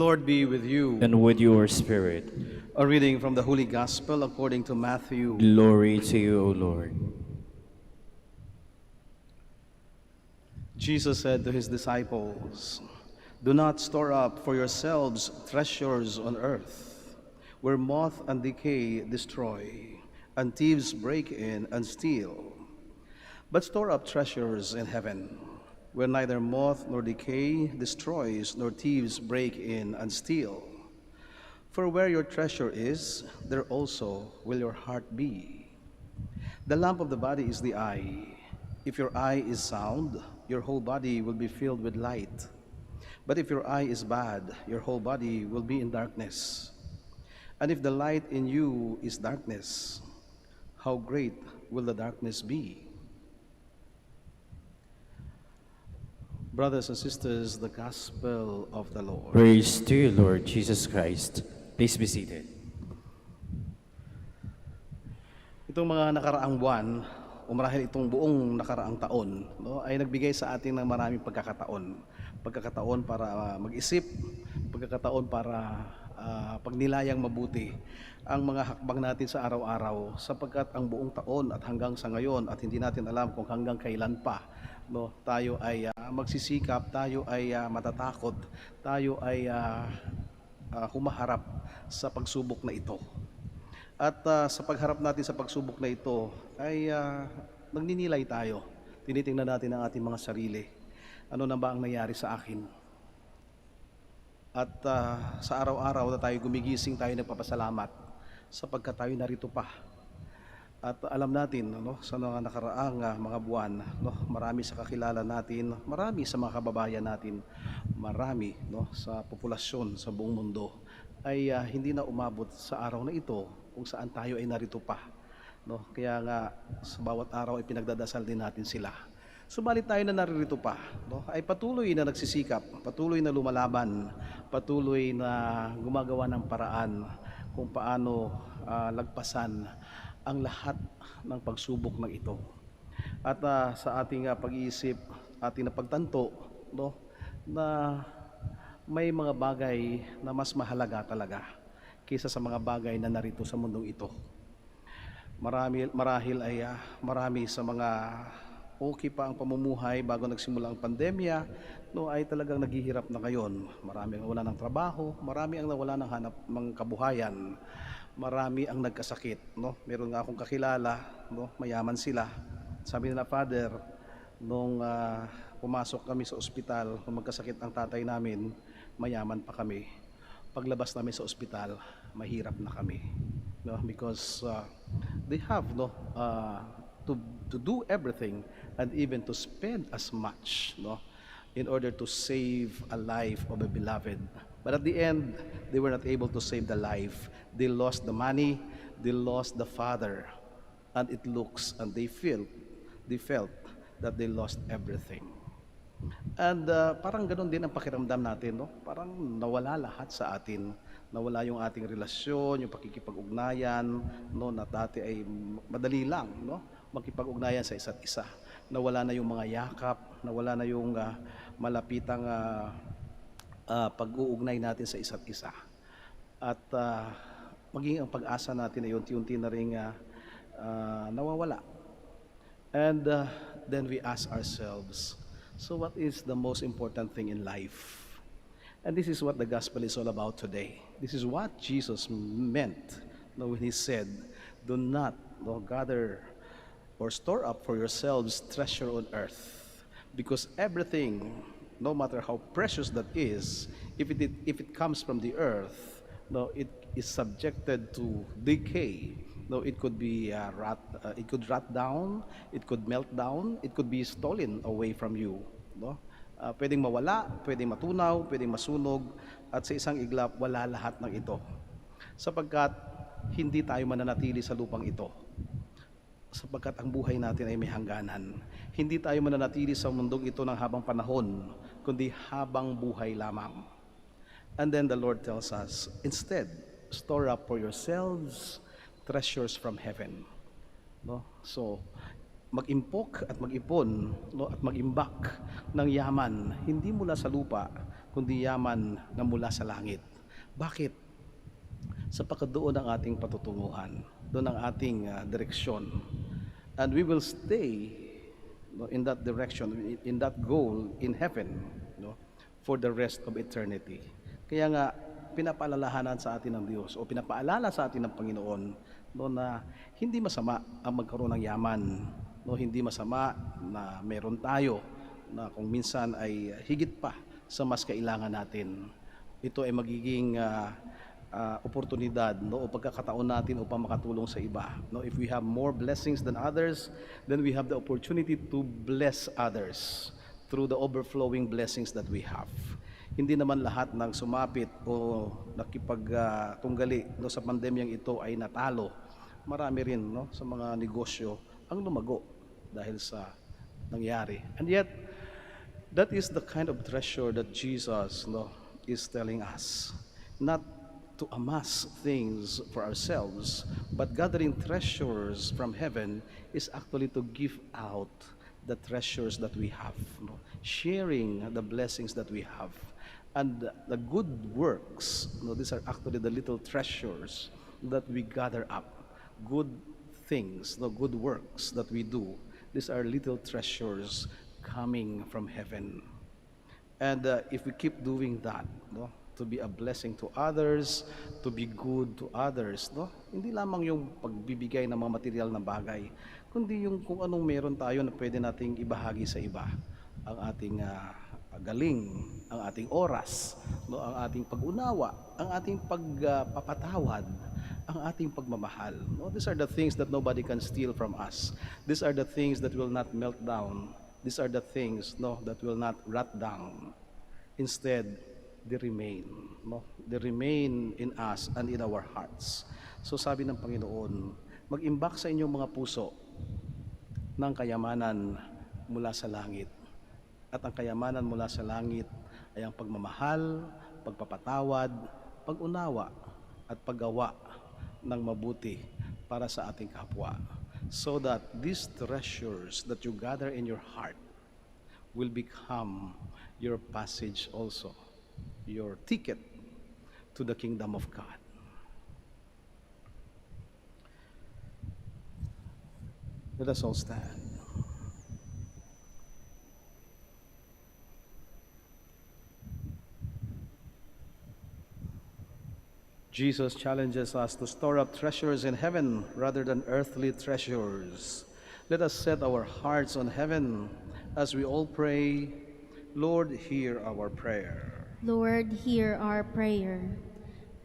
Lord be with you. And with your spirit. A reading from the Holy Gospel according to Matthew. Glory to you, O Lord. Jesus said to his disciples, "Do not store up for yourselves treasures on earth, where moth and decay destroy, and thieves break in and steal. But store up treasures in heaven, where neither moth nor decay destroys, nor thieves break in and steal. For where your treasure is, there also will your heart be. The lamp of the body is the eye. If your eye is sound, your whole body will be filled with light. But if your eye is bad, your whole body will be in darkness. And if the light in you is darkness, how great will the darkness be?" Brothers and sisters, the Gospel of the Lord. Praise to you, Lord Jesus Christ. Please be seated. Itong mga nakaraang buwan, o marahil itong buong nakaraang taon, no, ay nagbigay sa atin ng maraming pagkakataon. Pagkakataon para mag-isip, pagkakataon para pagnilayang mabuti ang mga hakbang natin sa araw-araw, sapagkat ang buong taon at hanggang sa ngayon, at hindi natin alam kung hanggang kailan pa, no, tayo ay magsisikap, tayo ay matatakot, tayo ay humaharap sa pagsubok na ito. At sa pagharap natin sa pagsubok na ito ay nagninilay tayo. Tinitingnan natin ang ating mga sarili. Ano na ba ang nangyari sa akin? At sa araw-araw na tayo gumigising, tayo nagpapasalamat sapagkat tayo narito pa. At alam natin, no, sa mga nakaraang mga buwan, no, marami sa kakilala natin, marami sa mga kababayan natin, marami, no, sa populasyon sa buong mundo ay hindi na umabot sa araw na ito kung saan tayo ay narito pa, no? Kaya nga sa bawat araw ay pinagdadasal din natin sila. Subalit tayo na naririto pa, no, ay patuloy na nagsisikap, patuloy na lumalaban, patuloy na gumagawa ng paraan kung paano lagpasan ang lahat ng pagsubok ng ito. At sa ating pag-iisip, ating napagtanto, no, na may mga bagay na mas mahalaga talaga kaysa sa mga bagay na narito sa mundong ito. Marahil ay marami sa mga okay pa ang pamumuhay bago nagsimula ang pandemya, no, ay talagang naghihirap na ngayon. Marami ang nawala ng trabaho, marami ang nawala ng hanap ng kabuhayan, marami ang nagkasakit, no. Meron nga akong kakilala, no, mayaman sila. Sabi nila, "Father, nung pumasok kami sa ospital, nung magkasakit ang tatay namin, mayaman pa kami. Paglabas namin sa ospital, mahirap na kami." No, because they have, no, to do everything and even to spend as much, no, in order to save a life of a beloved. But at the end, they were not able to save the life. They lost the money, they lost the father, and it looks and they felt that they lost everything. And parang ganun din ang pakiramdam natin, no? Parang nawala lahat sa atin. Nawala yung ating relasyon, yung pakikipag-ugnayan, no, na dati ay madali lang, no, makipag-ugnayan sa isa't isa. Nawala na yung mga yakap, nawala na yung malapitang pag-uugnay natin sa isa't isa. At maging ang pag-asa natin ay unti-unti na rin nawawala. And then we ask ourselves, so what is the most important thing in life? And this is what the gospel is all about today. This is what Jesus meant, no, when he said, "Do not, no, gather or store up for yourselves treasure on earth, because everything, no matter how precious that is, if it comes from the earth, no, it is subjected to decay. No, it could be it could rot down, it could melt down, it could be stolen away from you, no." Pwedeng mawala, pwedeng matunaw, pwedeng masunog, at sa isang iglap, wala lahat ng ito. Sapagkat hindi tayo mananatili sa lupang ito. Sapagkat ang buhay natin ay may hangganan. Hindi tayo mananatili sa mundong ito ng habang panahon, kundi habang buhay lamang. And then the Lord tells us, instead, store up for yourselves treasures from heaven. No? So, mag-impok at mag-ipon, no, at mag-imbak ng yaman, hindi mula sa lupa, kundi yaman na mula sa langit. Bakit? Sapagkat doon ang ating patutunguhan, doon ang ating direksyon. And we will stay, no, in that direction, in that goal in heaven, no, for the rest of eternity. Kaya nga, pinapaalalahanan sa atin ng Diyos o pinapaalala sa atin ng Panginoon, no, na hindi masama ang magkaroon ng yaman, no, hindi masama na meron tayo na kung minsan ay higit pa sa mas kailangan natin. Ito ay magiging oportunidad, no, o pagkakataon natin upang makatulong sa iba. No, if we have more blessings than others, then we have the opportunity to bless others through the overflowing blessings that we have. Hindi naman lahat ng sumapit o nakipagtunggali no, sa pandemyang ito ay natalo. Marami rin, no, sa mga negosyo ang lumago dahil sa nangyari. And yet, that is the kind of treasure that Jesus, no, is telling us. Not to amass things for ourselves, but gathering treasures from heaven is actually to give out the treasures that we have, no? Sharing the blessings that we have. And the good works, no, these are actually the little treasures that we gather up. Good things, the good works that we do, these are little treasures coming from heaven. And if we keep doing that, no, to be a blessing to others, to be good to others, no, hindi lamang yung pagbibigay ng mga material na bagay, kundi yung kung anong meron tayo na pwede nating ibahagi sa iba. Ang ating galing, ang ating oras, no, ang ating pag-unawa, ang ating pagpapatawad, ang ating pagmamahal. No, these are the things that nobody can steal from us. These are the things that will not melt down. These are the things, no, that will not rot down. Instead, they remain, no? They remain in us and in our hearts. So sabi ng Panginoon, mag-imbak sa inyong mga puso ng kayamanan mula sa langit. At ang kayamanan mula sa langit ay ang pagmamahal, pagpapatawad, pag-unawa, at paggawa ng mabuti para sa ating kapwa. So that these treasures that you gather in your heart will become your passage also, your ticket to the kingdom of God. Let us all stand. Jesus challenges us to store up treasures in heaven rather than earthly treasures. Let us set our hearts on heaven as we all pray, Lord, hear our prayer. Lord, hear our prayer.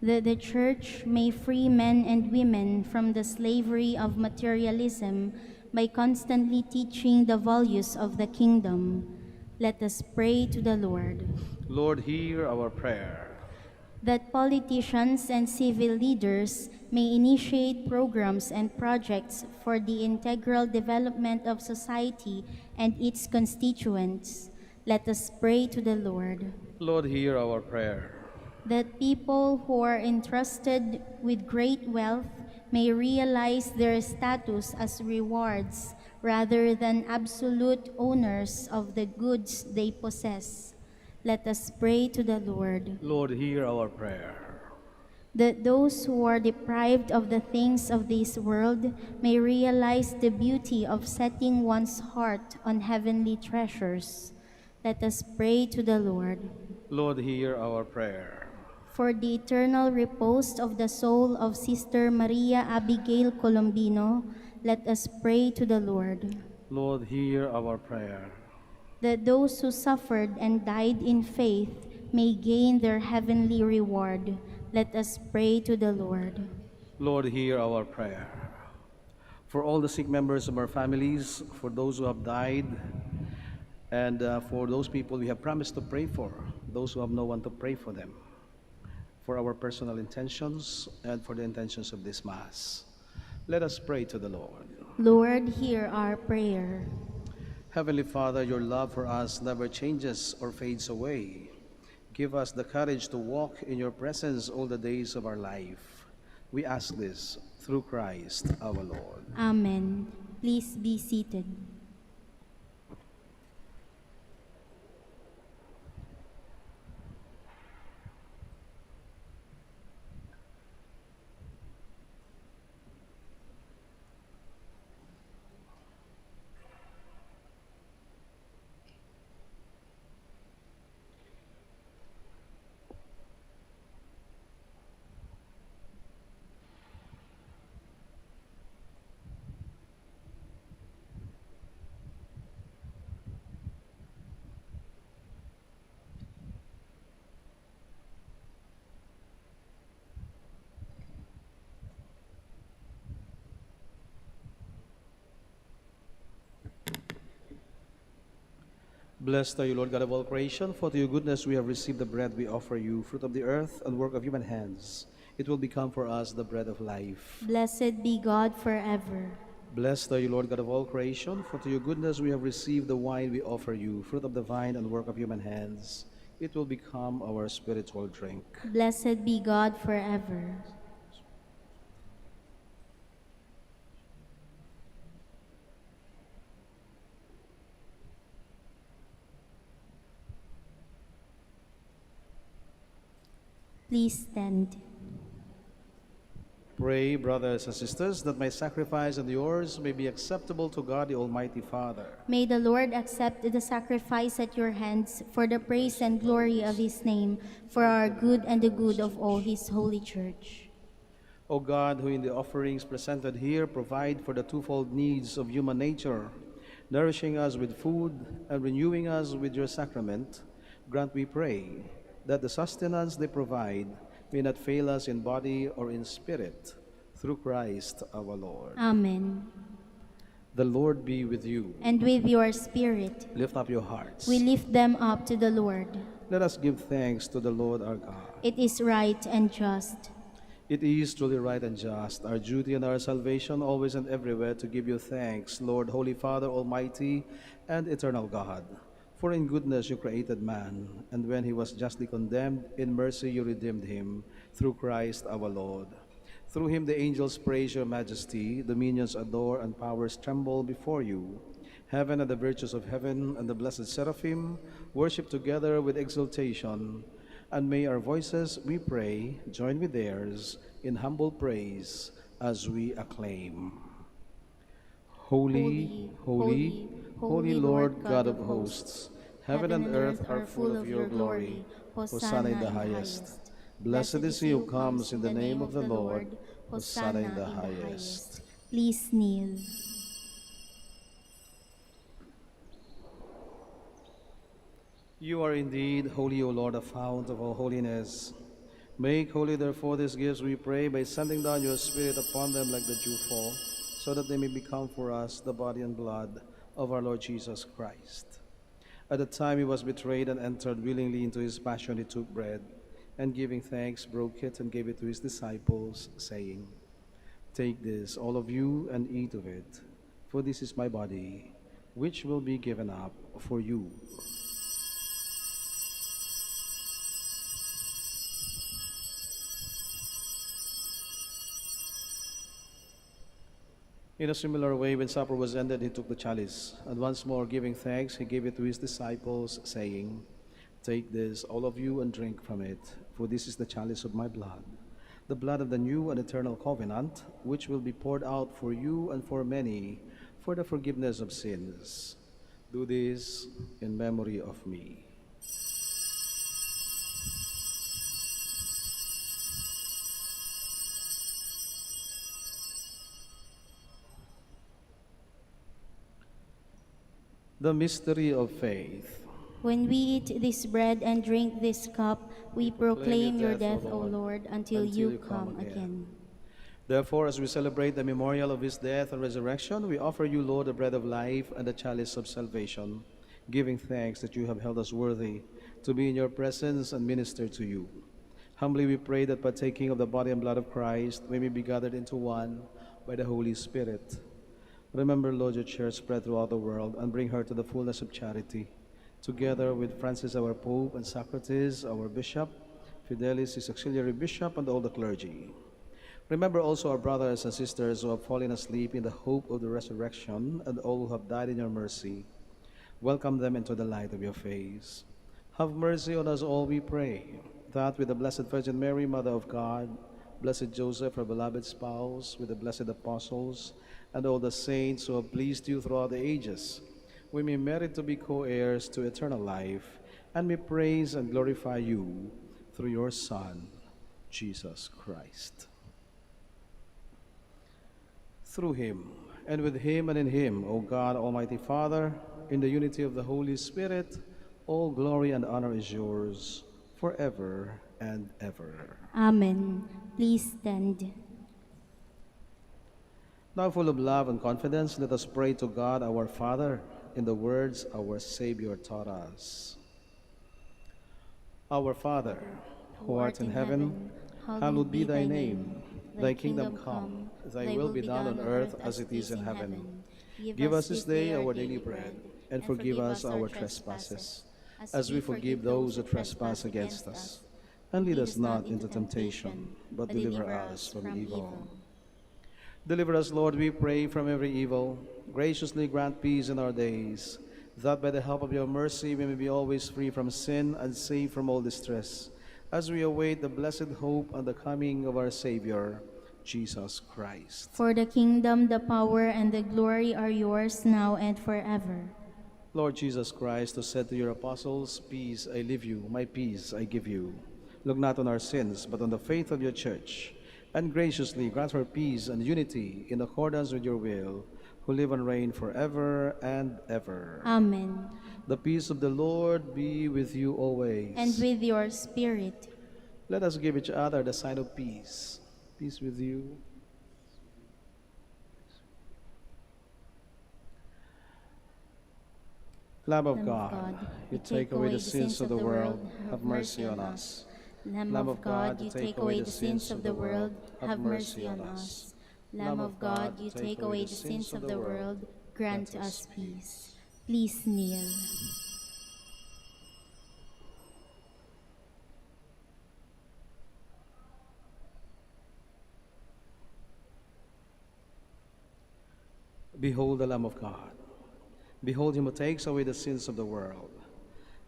That the Church may free men and women from the slavery of materialism by constantly teaching the values of the kingdom. Let us pray to the Lord. Lord, hear our prayer. That politicians and civil leaders may initiate programs and projects for the integral development of society and its constituents. Let us pray to the Lord. Lord, hear our prayer. That people who are entrusted with great wealth may realize their status as rewards rather than absolute owners of the goods they possess. Let us pray to the Lord. Lord, hear our prayer. That those who are deprived of the things of this world may realize the beauty of setting one's heart on heavenly treasures. Let us pray to the Lord. Lord, hear our prayer. For the eternal repose of the soul of Sister Maria Abigail Colombino, let us pray to the Lord. Lord, hear our prayer. That those who suffered and died in faith may gain their heavenly reward. Let us pray to the Lord. Lord, hear our prayer. For all the sick members of our families, for those who have died, and for those people we have promised to pray for, those who have no one to pray for them, for our personal intentions and for the intentions of this Mass. Let us pray to the Lord. Lord, hear our prayer. Heavenly Father, your love for us never changes or fades away. Give us the courage to walk in your presence all the days of our life. We ask this through Christ our Lord. Amen. Please be seated. Blessed are you, Lord God of all creation, for to your goodness we have received the bread we offer you, fruit of the earth and work of human hands. It will become for us the bread of life. Blessed be God forever. Blessed are you, Lord God of all creation, for to your goodness we have received the wine we offer you, fruit of the vine and work of human hands. It will become our spiritual drink. Blessed be God forever. Please stand. Pray, brothers and sisters, that my sacrifice and yours may be acceptable to God the Almighty Father. May the Lord accept the sacrifice at your hands for the praise and glory of his name, for our good and the good of all his holy church. O God, who in the offerings presented here provide for the twofold needs of human nature, nourishing us with food and renewing us with your sacrament, grant, we pray, that the sustenance they provide may not fail us in body or in spirit, through Christ our Lord. Amen. The Lord be with you. And with your spirit, Lift up your hearts. we lift them up to the Lord. Let us give thanks to the Lord our God. It is right and just. It is truly right and just, our duty and our salvation, always and everywhere, to give you thanks, Lord, Holy Father, Almighty and eternal God. For in goodness you created man, and when he was justly condemned, in mercy you redeemed him, through Christ our Lord. Through him the angels praise your majesty, dominions adore, and powers tremble before you. Heaven and the virtues of heaven and the blessed seraphim worship together with exultation. And may our voices, we pray, join with theirs in humble praise as we acclaim. Holy, holy, holy Lord God of hosts, heaven and earth are full of your glory. Hosanna in the highest. Blessed is he who comes in the name of the Lord. Hosanna in the highest. Please kneel. You are indeed holy, O Lord, the fount of all holiness. Make holy, therefore, these gifts, we pray, by sending down your Spirit upon them like the dewfall, so that they may become for us the body and blood of our Lord Jesus Christ. At the time he was betrayed and entered willingly into his passion, he took bread, and giving thanks, broke it and gave it to his disciples, saying, "Take this, all of you, and eat of it, for this is my body, which will be given up for you." In a similar way, when supper was ended, he took the chalice, and once more giving thanks, he gave it to his disciples, saying, "Take this, all of you, and drink from it, for this is the chalice of my blood, the blood of the new and eternal covenant, which will be poured out for you and for many for the forgiveness of sins. Do this in memory of me." The mystery of faith. When we eat this bread and drink this cup, we proclaim your death, O Lord, Lord, until you come again. Therefore, as we celebrate the memorial of his death and resurrection, we offer you, Lord, the bread of life and the chalice of salvation, giving thanks that you have held us worthy to be in your presence and minister to you. Humbly we pray that, partaking of the body and blood of Christ, we may be gathered into one by the Holy Spirit. Remember, Lord, your church spread throughout the world, and bring her to the fullness of charity, together with Francis, our Pope, and Socrates, our Bishop, Fidelis, his auxiliary bishop, and all the clergy. Remember also our brothers and sisters who have fallen asleep in the hope of the resurrection, and all who have died in your mercy. Welcome them into the light of your face. Have mercy on us all, we pray, that with the Blessed Virgin Mary, Mother of God, Blessed Joseph, her beloved spouse, with the blessed apostles, and all the saints who have pleased you throughout the ages, we may merit to be co-heirs to eternal life, and may praise and glorify you through your Son, Jesus Christ. Through him, and with him, and in him, O God, Almighty Father, in the unity of the Holy Spirit, all glory and honor is yours, forever and ever. Amen. Please stand. Now, full of love and confidence, let us pray to God our Father. in the words our Savior taught us. Our Father, who art in heaven, hallowed be thy name. Thy kingdom come, thy will be done on earth as it is in heaven. Give us this day our daily bread, and forgive us our trespasses, as we forgive those who trespass against us. And lead us not into temptation, but deliver us from evil. Deliver us, Lord, we pray, from every evil. Graciously grant peace in our days, that by the help of your mercy we may be always free from sin and safe from all distress, as we await the blessed hope and the coming of our Savior, Jesus Christ. For the kingdom, the power, and the glory are yours now and forever. Lord Jesus Christ, who said to your apostles, "Peace I leave you, my peace I give you," look not on our sins, but on the faith of your church, and graciously grant her peace and unity in accordance with your will, who live and reign forever and ever. Amen. The peace of the Lord be with you always. And with your spirit. Let us give each other the sign of peace. Peace with you. Lamb of God, you take away the sins of the world, have mercy on us. Lamb of God, you take away the sins of the world, have mercy on us. Lamb of God, you take away the sins of the world, grant us peace. Please kneel. Behold the Lamb of God. Behold him who takes away the sins of the world.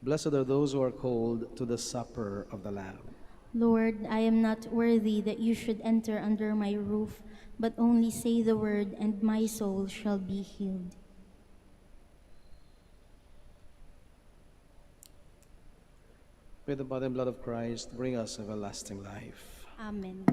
Blessed are those who are called to the supper of the Lamb. Lord, I am not worthy that you should enter under my roof, but only say the word, and my soul shall be healed. May the body and blood of Christ bring us everlasting life. Amen.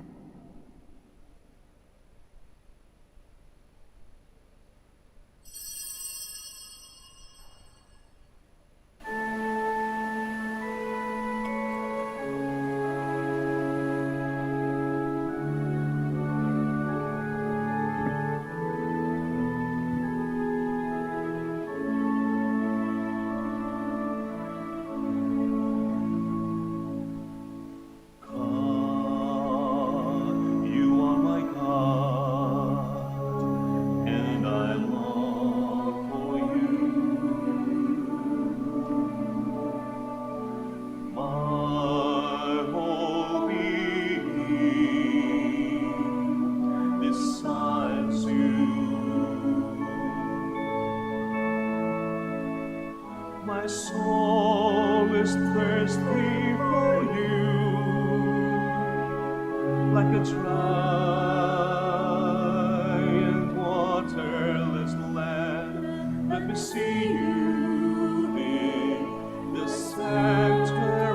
My soul is thirsty for you, like a dry and waterless land. Let me see you in the sanctuary.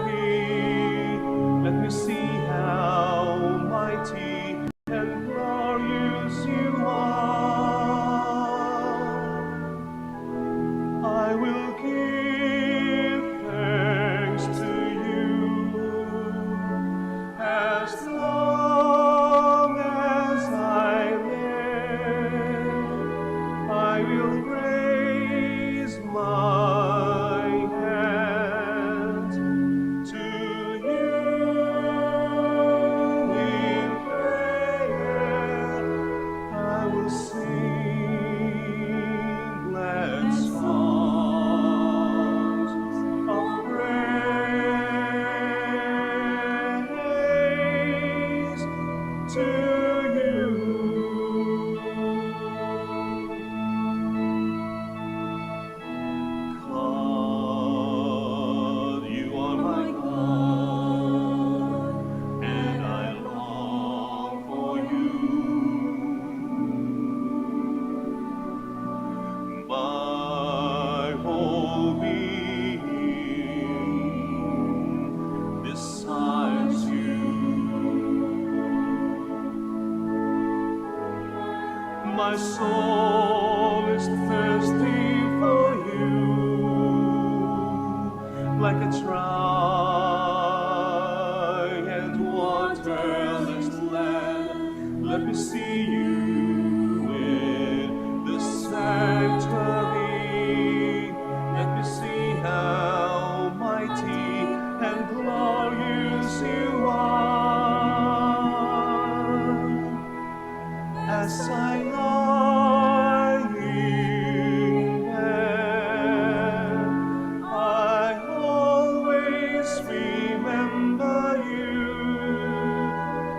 Let me see how mighty and glorious you are. I will give thanks to you as long as I live. I will raise my hand to you in prayer. I will sing glad songs of praise to you. God, you are my God, and I long for you. My whole being desires you. My soul is thirsty for you, like a dry and waterless land. Let me see you in the sanctuary. I lie in bed, I always remember you,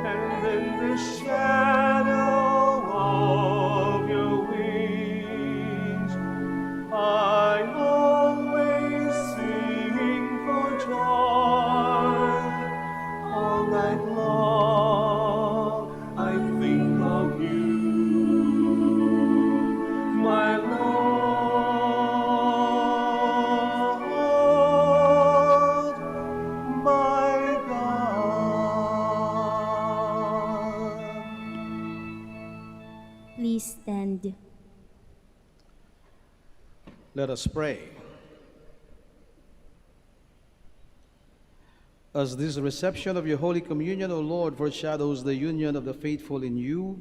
and in the shadow of your wings, I always sing for joy. All night long I think of you, my Lord, my God. Please stand. Let us pray. As this reception of your Holy Communion, O Lord, foreshadows the union of the faithful in you,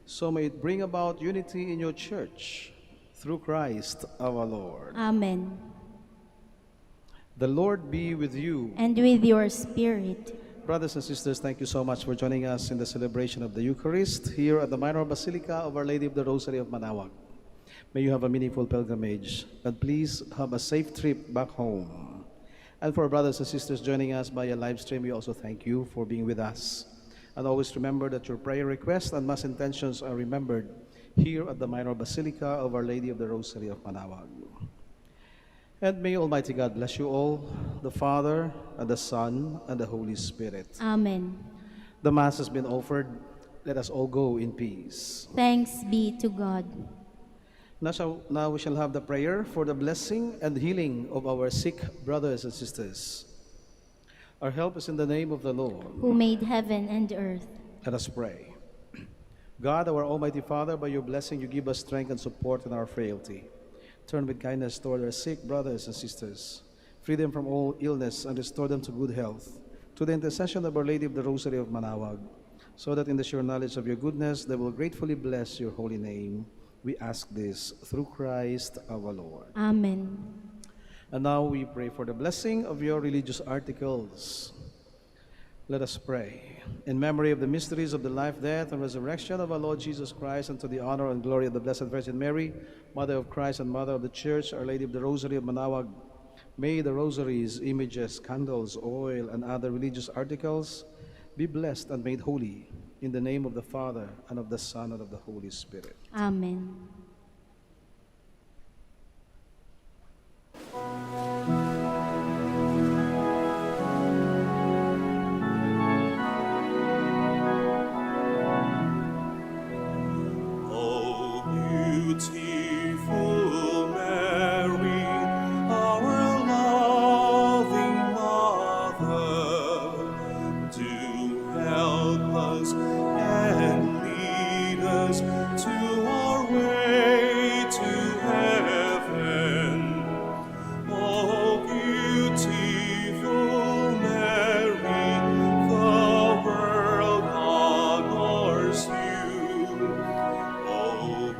so may it bring about unity in your church through Christ our Lord. Amen. The Lord be with you. And with your spirit. Brothers and sisters, thank you so much for joining us in the celebration of the Eucharist here at the Minor Basilica of Our Lady of the Rosary of Manaoag. May you have a meaningful pilgrimage, and please have a safe trip back home. And for our brothers and sisters joining us via live stream, we also thank you for being with us. And always remember that your prayer requests and mass intentions are remembered here at the Minor Basilica of Our Lady of the Rosary of Manaoag. And may Almighty God bless you all, the Father, and the Son, and the Holy Spirit. Amen. The Mass has been offered. Let us all go in peace. Thanks be to God. Now we shall have the prayer for the blessing and healing of our sick brothers and sisters. Our help is in the name of the Lord, Who made heaven and earth. Let us pray. God, our Almighty Father, by your blessing you give us strength and support in our frailty. Turn with kindness toward our sick brothers and sisters. Free them from all illness and restore them to good health. To the intercession of Our Lady of the Rosary of Manaoag, so that in the sure knowledge of your goodness they will gratefully bless your holy name. We ask this through Christ our Lord. Amen. And now we pray for the blessing of your religious articles. Let us pray. In memory of the mysteries of the life, death, and resurrection of our Lord Jesus Christ, and to the honor and glory of the Blessed Virgin Mary, Mother of Christ and Mother of the Church, Our Lady of the Rosary of Manaoag, may the rosaries, images, candles, oil, and other religious articles be blessed and made holy. In the name of the Father, and of the Son, and of the Holy Spirit. Amen. Oh, beautiful Mary, our loving Mother, do help us and lead us to our way to heaven. Oh, beautiful Mary, the world honors you. Oh,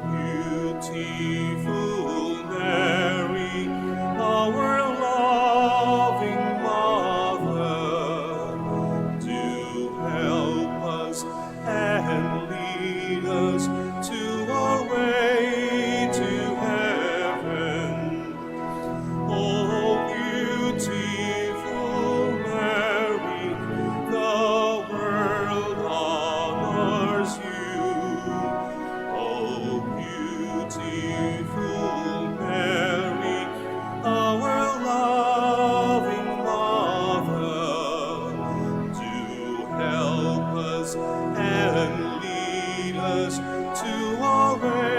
beautiful Mary, our loving Mother, do help us and lead us to our way to heaven. Oh, beautiful Mary, the world honors you. Oh, beautiful Mary, our loving Mother, do help us and lead us to our way